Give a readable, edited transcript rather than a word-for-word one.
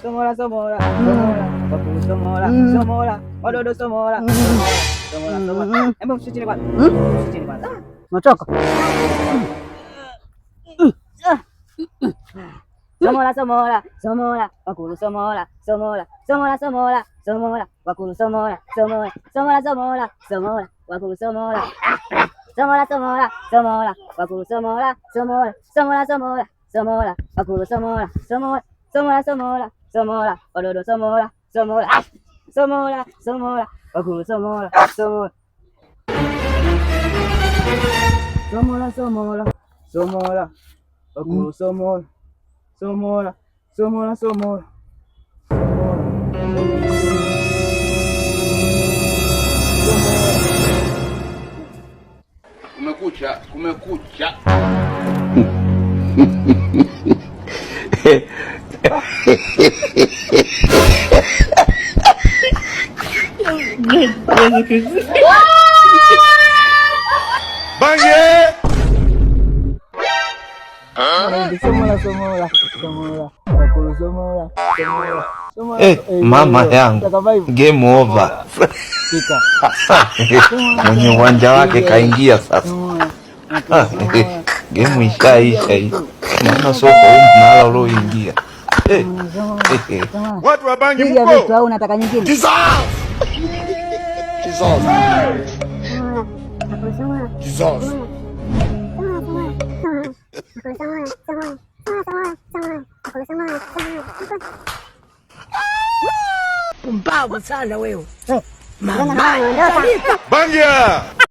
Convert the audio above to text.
somola, somola, wakulu somola, somola, wadodo somola, somola, somola. Hebu mshushe chini kwanza. Mshushe chini kwanza. Unachoka? Somola, somola, somola, wakulu somola, somola, somola, somola, somola, wakulu somola, somola, somola, somola, somola, wakulu somola. Somola, somola, somola, wakulu somola, somola, somola, somola, somola, wakulu somola, somola, somola, somola, somola, wadodo somola, somola, somola, somola, wakulu somola, somola. Somola, somola, somola, wakulu somola, somola, somola, somola. Kumekucha, kumekucha. Bange! Somola, somola, somola, wakulu somola, somola, somola. Mama yangu, game over. Mwenye uwanja wake kaingia sasa. Game ishaisha hii. Maana soko huko nalo loingia. Watu wa Bangi Piga mko? vitu au unataka nyingine? Jesus! Jesus. Jesus. Pumbavu sana wewe. Bangia!